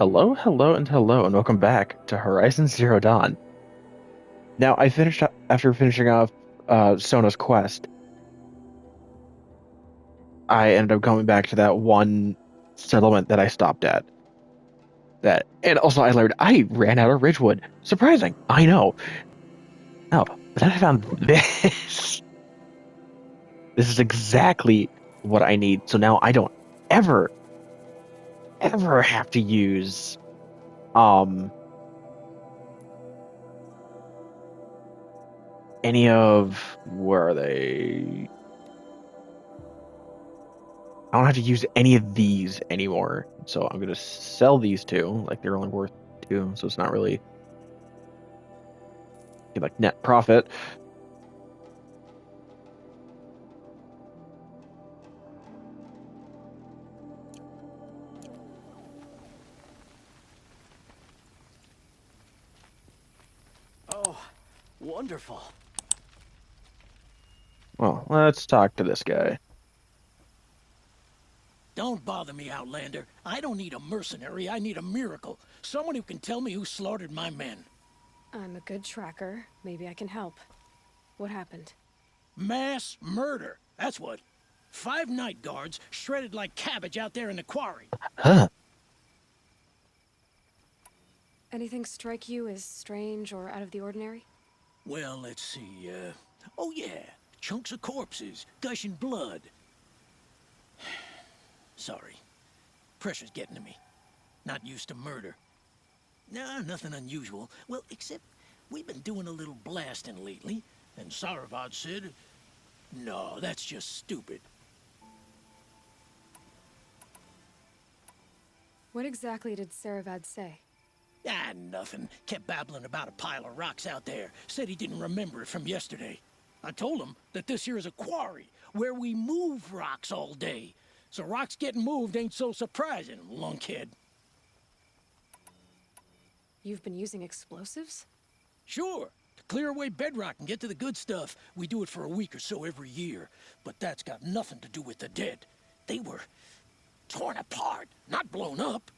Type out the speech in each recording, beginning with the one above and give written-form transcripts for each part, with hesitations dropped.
Hello, hello, and hello, and welcome back to Horizon Zero Dawn. Now, after finishing off Sona's quest. I ended up going back to that one settlement that I stopped at. And also I learned I ran out of Ridgewood. Surprising, I know. No, but then I found this. This is exactly what I need. So now I don't ever, ever have to use any of where are they? I don't have to use any of these anymore. So I'm gonna sell these two. Like they're only worth two, so it's not really like net profit. Oh, wonderful. Well, let's talk to this guy. Don't bother me, Outlander. I don't need a mercenary, I need a miracle. Someone who can tell me who slaughtered my men. I'm a good tracker. Maybe I can help. What happened? Mass murder, that's what. 5 night guards shredded like cabbage out there in the quarry. Huh. Anything strike you as strange or out of the ordinary? Well, let's see, oh yeah, chunks of corpses, gushing blood. Sorry. Pressure's getting to me. Not used to murder. Nah, nothing unusual. Well, except we've been doing a little blasting lately, and Saravad said, no, that's just stupid. What exactly did Saravad say? Ah, nothing. Kept babbling about a pile of rocks out there. Said he didn't remember it from yesterday. I told him that this here is a quarry, where we move rocks all day. So rocks getting moved ain't so surprising, lunkhead. You've been using explosives? Sure, to clear away bedrock and get to the good stuff, we do it for a week or so every year. But that's got nothing to do with the dead. They were torn apart, not blown up.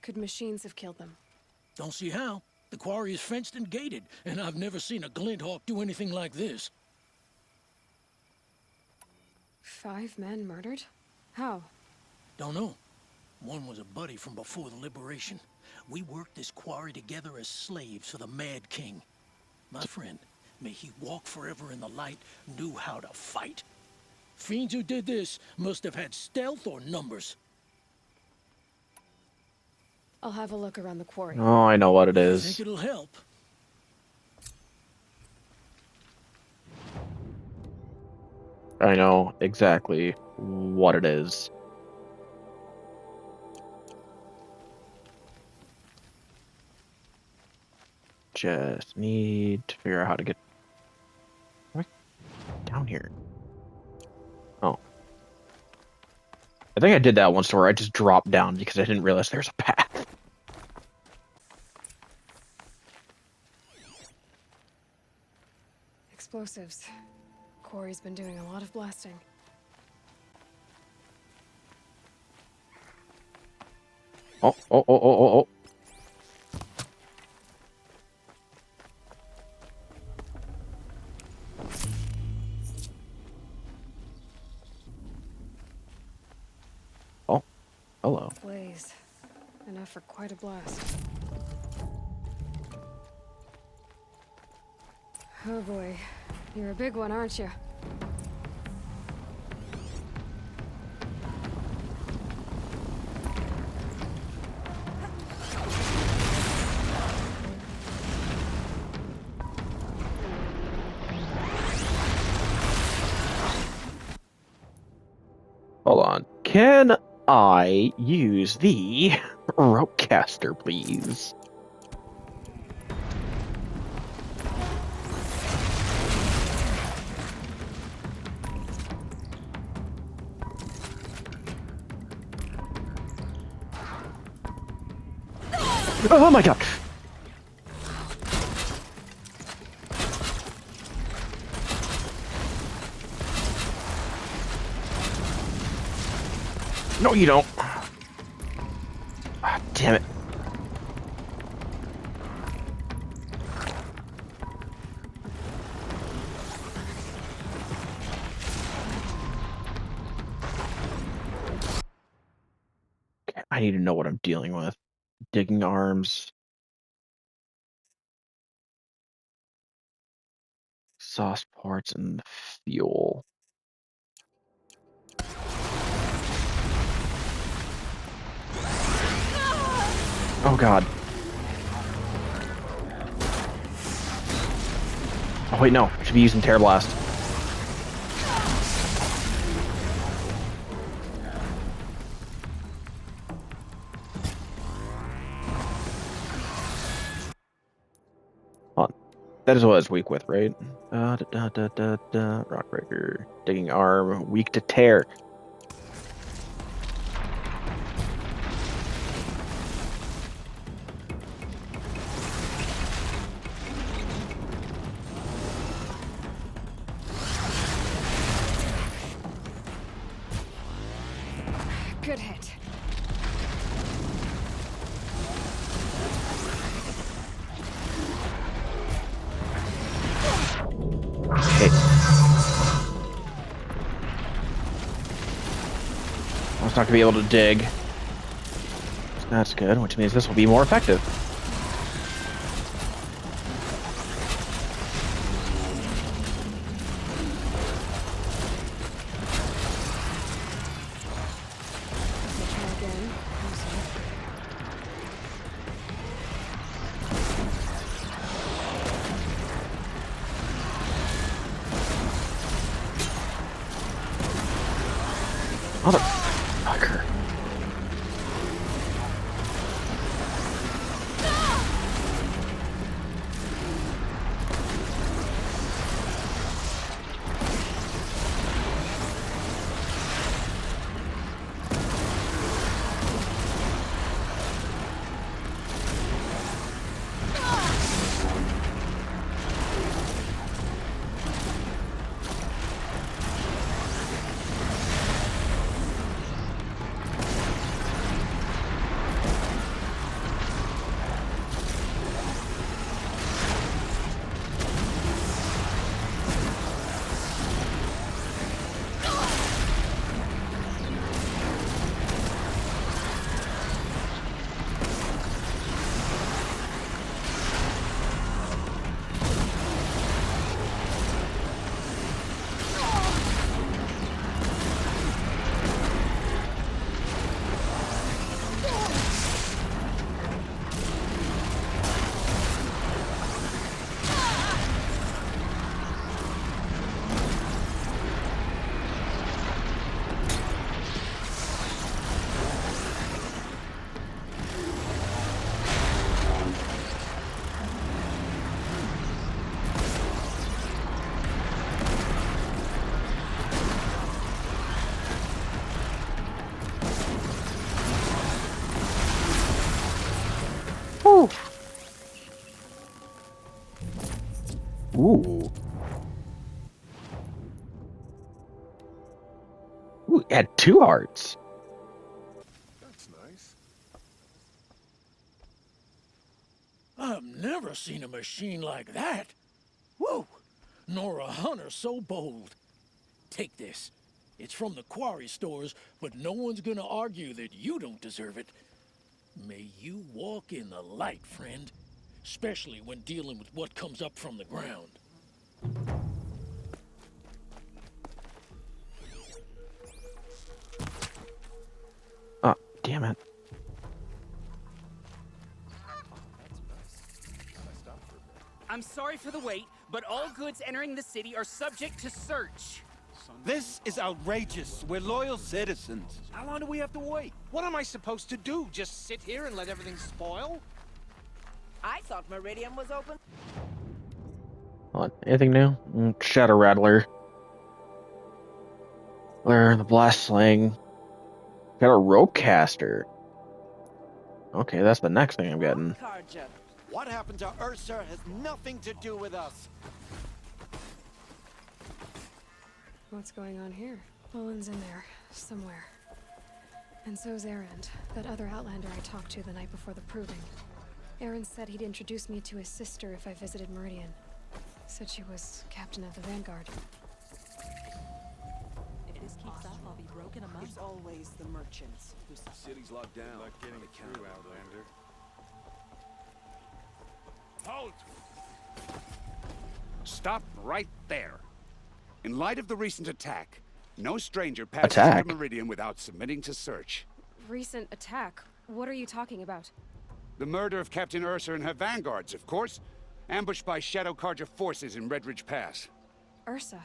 Could machines have killed them? Don't see how. The quarry is fenced and gated, and I've never seen a Glinthawk do anything like this. 5 men murdered? How? Don't know. One was a buddy from before the liberation. We worked this quarry together as slaves for the Mad King. My friend, may he walk forever in the light, knew how to fight. Fiends who did this must have had stealth or numbers. I'll have a look around the quarry. Oh, I know what it I is. think it'll help. I know exactly what it is. Just need to figure out how to get down here. Oh. I think I did that once where I just dropped down because I didn't realize there's a path. Explosives. Quarry's been doing a lot of blasting. Oh, oh, oh, oh, oh, oh. Oh, hello. Blaze. Enough for quite a blast. Oh boy. You're a big one, aren't you? Hold on. Can I use the ropecaster, please? Oh my god! No, you don't. Damn it. Okay, I need to know what I'm dealing with. Digging arms. Sauce parts and fuel. Oh god. Oh wait, no. I should be using Terror Blast. Hold on. That is what I was weak with, right? Rockbreaker. Digging arm. Weak to tear. Good hit. Okay. I was not going to be able to dig. That's good, which means this will be more effective. I'll try again. Motherfucker. Ooh. Ooh. Ooh, it had 2 hearts. That's nice. I've never seen a machine like that. Whoa! Nor a hunter so bold. Take this. It's from the quarry stores, but no one's gonna argue that you don't deserve it. May you walk in the light, friend. Especially when dealing with what comes up from the ground. Oh, damn it. I'm sorry for the wait, but all goods entering the city are subject to search. This is outrageous. We're loyal citizens. How long do we have to wait? What am I supposed to do? Just sit here and let everything spoil? I thought Meridian was open. Hold on. Anything new? Shadow Rattler. Learn the Blast Sling. Got a Rope Caster. Okay, that's the next thing I'm getting. Carja. What happened to Ursa has nothing to do with us. What's going on here? Olin's in there, somewhere. And so's Erend, that other Outlander I talked to the night before the proving. Erend said he'd introduce me to his sister if I visited Meridian. Said she was captain of the Vanguard. If this keeps up, I'll be broken a month. It's always the merchants who suffer. City's locked down. Not getting through, Outlander. Halt! Stop right there. In light of the recent attack, no stranger passes Attack? through Meridian without submitting to search. Recent attack? What are you talking about? The murder of Captain Ursa and her vanguards, of course. Ambushed by Shadow Carja forces in Redridge Pass. Ursa?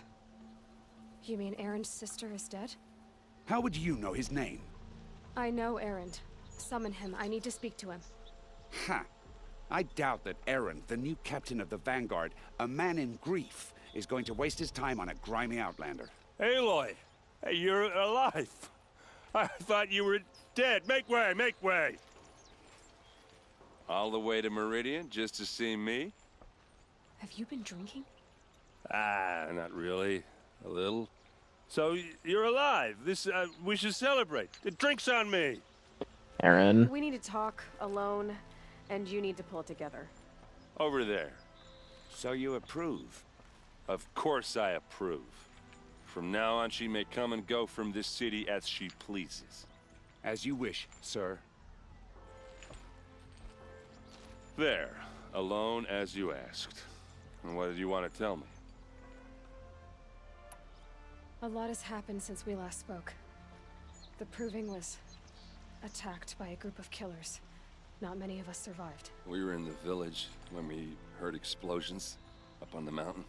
You mean Erend's sister is dead? How would you know his name? I know Erend. Summon him. I need to speak to him. Ha! I doubt that Erend, the new captain of the Vanguard, a man in grief, is going to waste his time on a grimy outlander. Aloy! Hey, you're alive! I thought you were dead. Make way, make way! All the way to Meridian just to see me? Have you been drinking? Ah, not really. A little. So, you're alive. We should celebrate. The drink's on me. Aaron. We need to talk alone, and you need to pull it together. Over there. So you approve? Of course I approve. From now on, she may come and go from this city as she pleases. As you wish, sir. There. Alone as you asked. And what did you want to tell me? A lot has happened since we last spoke. The proving was attacked by a group of killers. Not many of us survived. We were in the village when we heard explosions up on the mountain.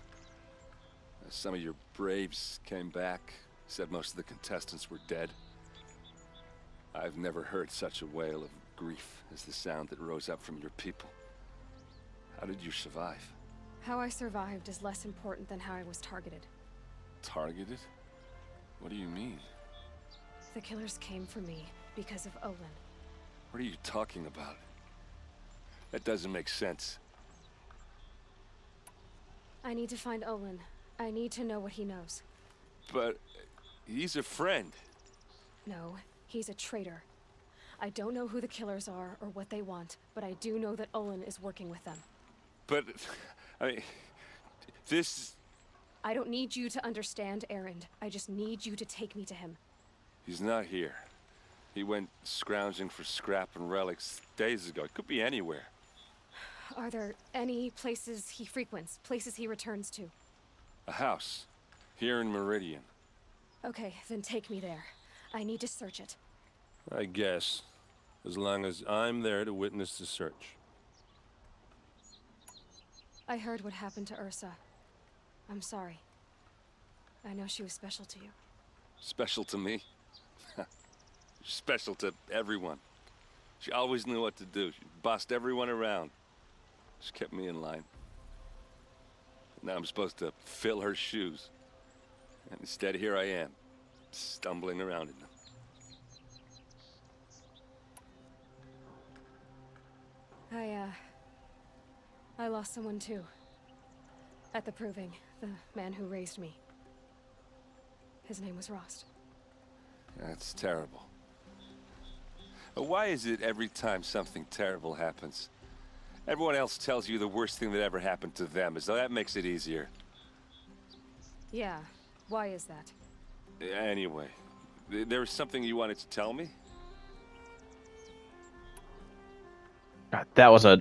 Some of your braves came back, said most of the contestants were dead. I've never heard such a wail of grief as the sound that rose up from your people. How did you survive? How I survived is less important than how I was targeted. Targeted? What do you mean? The killers came for me because of Olin. What are you talking about? That doesn't make sense. I need to find Olin. I need to know what he knows. But he's a friend. No, he's a traitor. I don't know who the killers are or what they want, but I do know that Olin is working with them. But, I mean, this... I don't need you to understand, Erend. I just need you to take me to him. He's not here. He went scrounging for scrap and relics days ago. It could be anywhere. Are there any places he frequents, places he returns to? A house. Here in Meridian. Okay, then take me there. I need to search it. I guess. As long as I'm there to witness the search. I heard what happened to Ursa. I'm sorry. I know she was special to you. Special to me? Special to everyone. She always knew what to do. She bossed everyone around. She kept me in line. Now I'm supposed to fill her shoes. And instead, here I am, stumbling around in them. I lost someone too. At the proving, the man who raised me. His name was Rost. That's terrible. But why is it every time something terrible happens, everyone else tells you the worst thing that ever happened to them, as though that makes it easier? Yeah, why is that? Anyway, there was something you wanted to tell me? God, that was a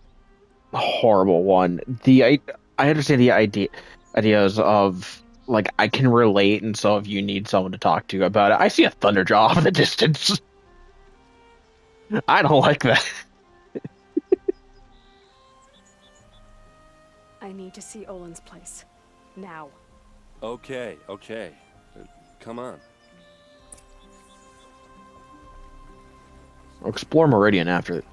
horrible one. I understand the ideas of, like, I can relate, and so if you need someone to talk to about it, I see a thunderjaw off in the distance. I don't like that. I need to see Olin's place. Now. Okay. Come on. I'll explore Meridian after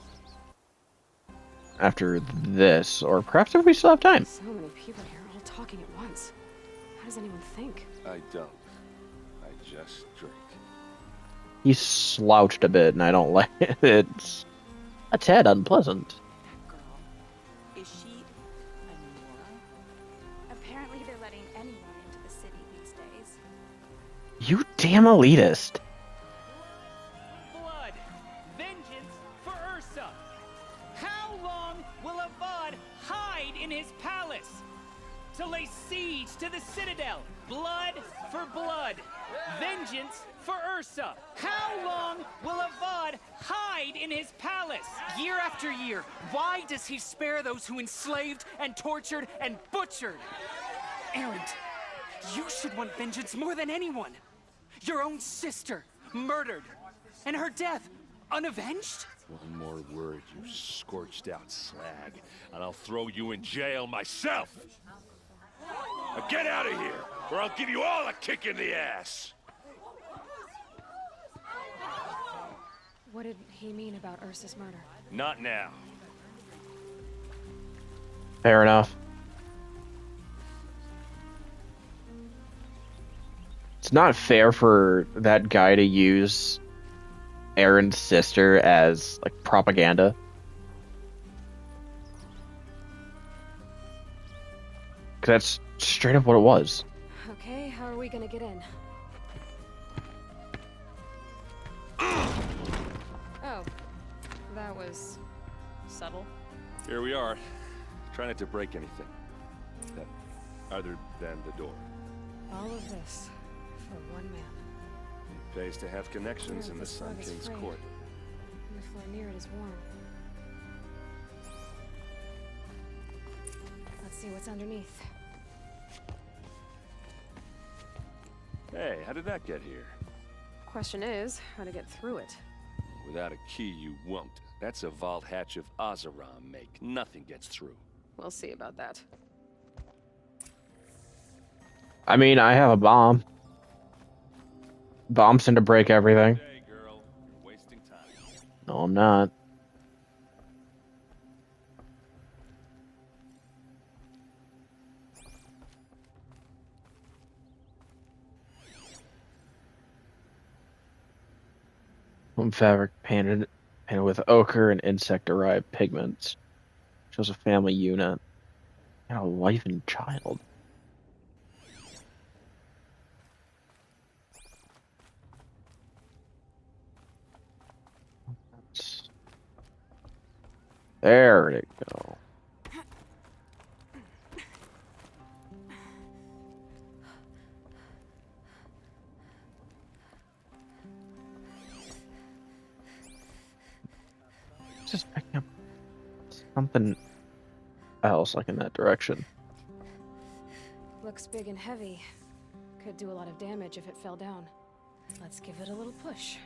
this, or perhaps if we still have time. So many people here all talking at once. How does anyone think? I don't. I just drink. He's slouched a bit, and I don't like it. It's a tad unpleasant. That girl. Is she a Nora? Apparently they're letting anyone into the city these days. You damn elitist. Blood! Ursa? How long will Avad hide in his palace? To lay siege to the citadel. Blood for blood. Vengeance for Ursa. How long will Avad hide in his palace? Year after year, why does he spare those who enslaved and tortured and butchered? Erend, you should want vengeance more than anyone. Your own sister, murdered. And her death, unavenged? One more word, you scorched out slag, and I'll throw you in jail myself! Now get out of here, or I'll give you all a kick in the ass! What did he mean about Ursa's murder? Not now. Fair enough. It's not fair for that guy to use Aaron's sister as, like, propaganda. Because that's straight up what it was. Okay, how are we gonna get in? Oh, that was subtle. Here we are. Try not to break anything. Other than the door. All of this for one man. It pays to have connections in the Sun King's court. And the floor near it is warm. Let's see what's underneath. Hey, how did that get here? Question is, how to get through it. Without a key, you won't. That's a vault hatch of Oseram make. Nothing gets through. We'll see about that. I mean, I have a bomb. Bombs tend to break everything. Hey, girl, you're wasting time. No, I'm not. Home fabric painted with ochre and insect-derived pigments. Shows a family unit and a wife and child. There it go. Just picking up something else, like in that direction. Looks big and heavy. Could do a lot of damage if it fell down. Let's give it a little push.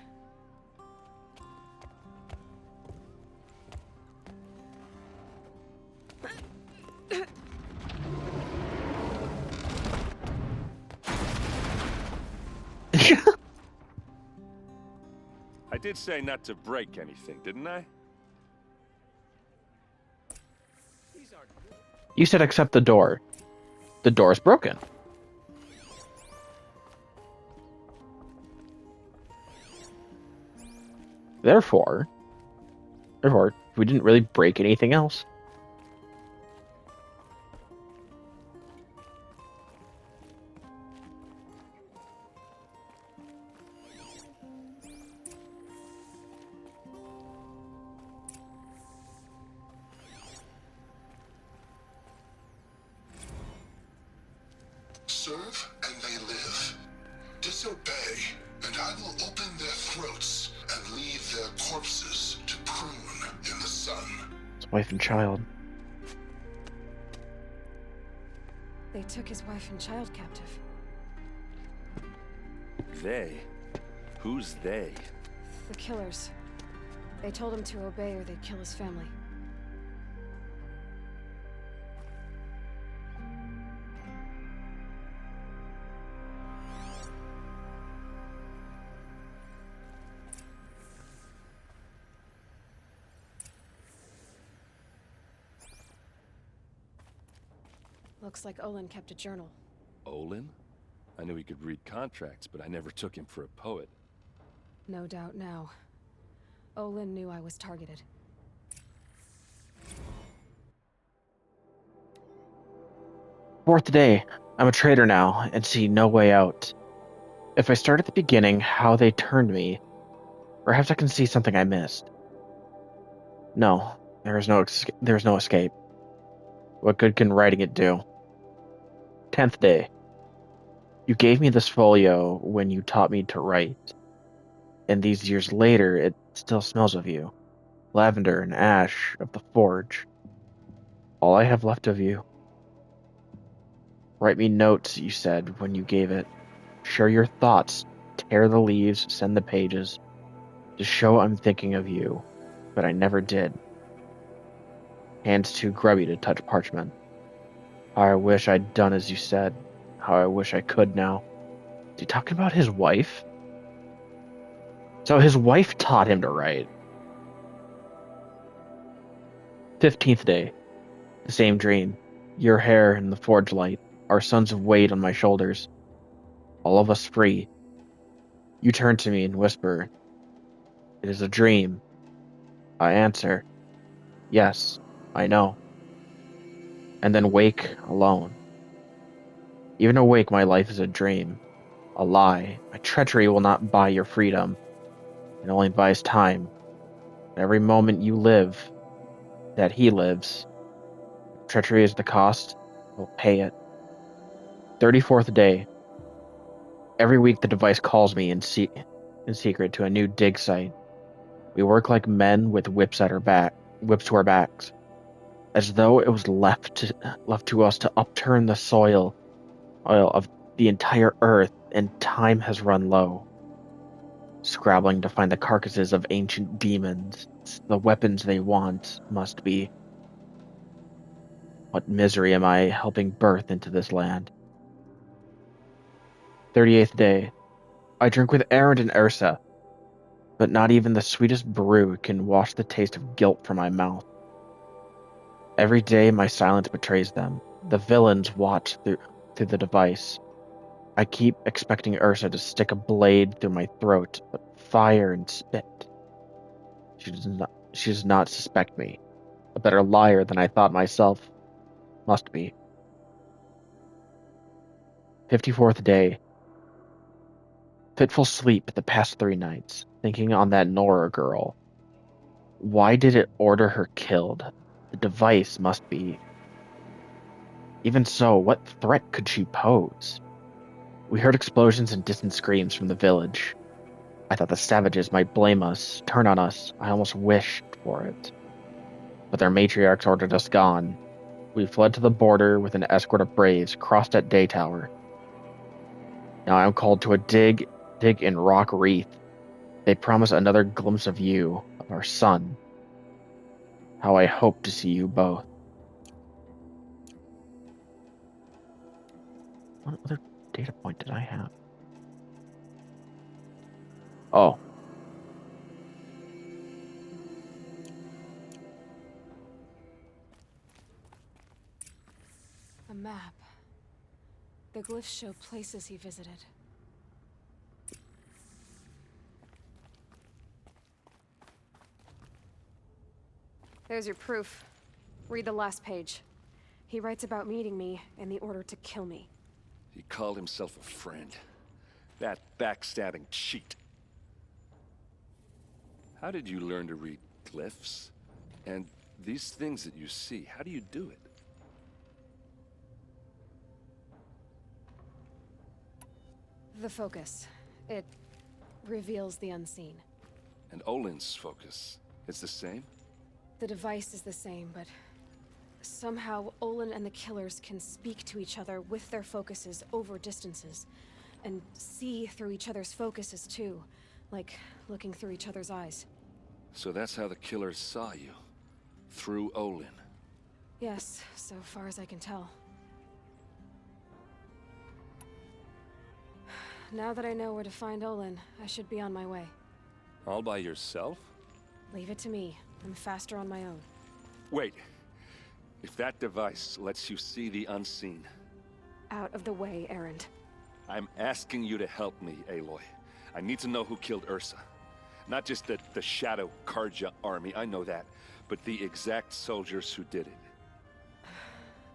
I did say not to break anything, didn't I? You said accept the door. The door is broken. Therefore, we didn't really break anything else. Serve and they live. Disobey, and I will open their throats and leave their corpses to prune in the sun. His wife and child. They took his wife and child captive. They? Who's they? The killers. They told him to obey or they'd kill his family. Looks like Olin kept a journal. Olin? I knew he could read contracts, but I never took him for a poet. No doubt now. Olin knew I was targeted. Fourth day. I'm a traitor now and see no way out. If I start at the beginning, how they turned me, perhaps I can see something I missed. No, there is no escape. What good can writing it do? 10th day. You gave me this folio when you taught me to write, and these years later it still smells of you. Lavender and ash of the forge. All I have left of you. Write me notes, you said when you gave it. Share your thoughts, tear the leaves, send the pages. To show I'm thinking of you, but I never did. Hands too grubby to touch parchment. How I wish I'd done as you said. How I wish I could now. Is he talking about his wife? So his wife taught him to write. 15th day. The same dream. Your hair in the forge light. Our sons of weight on my shoulders. All of us free. You turn to me and whisper, "It is a dream." I answer, "Yes, I know." And then wake alone. Even awake, my life is a dream. A lie. My treachery will not buy your freedom. It only buys time. Every moment you live, that he lives. If treachery is the cost, we'll pay it. 34th day. Every week the device calls me in secret to a new dig site. We work like men with whips to our backs, as though it was left to us to upturn the oil of the entire earth, and time has run low. Scrabbling to find the carcasses of ancient demons, the weapons they want must be. What misery am I helping birth into this land? 38th day. I drink with Erend and Ursa, but not even the sweetest brew can wash the taste of guilt from my mouth. Every day my silence betrays them. The villains watch through the device. I keep expecting Ursa to stick a blade through my throat, but fire and spit. She does not suspect me. A better liar than I thought myself. Must be. 54th day. Fitful sleep the past 3 nights, thinking on that Nora girl. Why did it order her killed? The device must be. Even so, what threat could she pose? We heard explosions and distant screams from the village. I thought the savages might blame us, turn on us. I almost wished for it. But their matriarchs ordered us gone. We fled to the border with an escort of braves, crossed at Day Tower. Now I am called to a dig in Rock Reef. They promise another glimpse of you, of our son. How I hope to see you both. What other data point did I have? Oh. A map. The glyphs show places he visited. There's your proof. Read the last page. He writes about meeting me and the order to kill me. He called himself a friend. That backstabbing cheat. How did you learn to read glyphs? And these things that you see, how do you do it? The focus. It reveals the unseen. And Olin's focus, it's the same? The device is the same, but somehow Olin and the killers can speak to each other with their focuses over distances, and see through each other's focuses too, like looking through each other's eyes. So that's how the killers saw you? Through Olin? Yes, so far as I can tell. Now that I know where to find Olin, I should be on my way. All by yourself? Leave it to me. I'm faster on my own. Wait. If that device lets you see the unseen... Out of the way, Erend. I'm asking you to help me, Aloy. I need to know who killed Ursa. Not just the Shadow Karja army, I know that, but the exact soldiers who did it.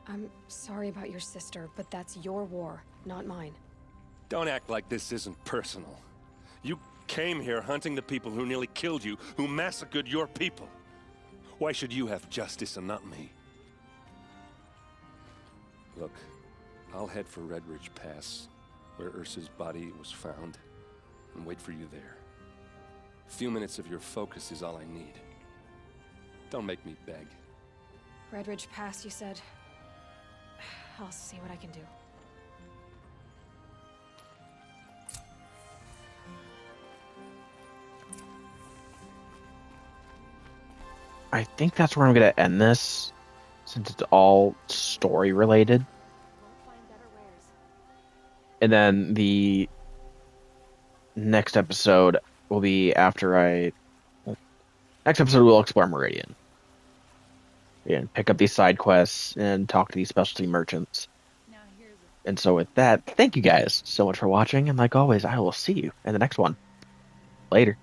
I'm sorry about your sister, but that's your war, not mine. Don't act like this isn't personal. You came here hunting the people who nearly killed you, who massacred your people. Why should you have justice and not me? Look, I'll head for Red Ridge Pass, where Ursa's body was found, and wait for you there. A few minutes of your focus is all I need. Don't make me beg. Red Ridge Pass, you said? I'll see what I can do. I think that's where I'm going to end this, since it's all story related. And then the next episode will be after next episode we'll explore Meridian. And pick up these side quests and talk to these specialty merchants. And so with that, thank you guys so much for watching, and like always, I will see you in the next one. Later.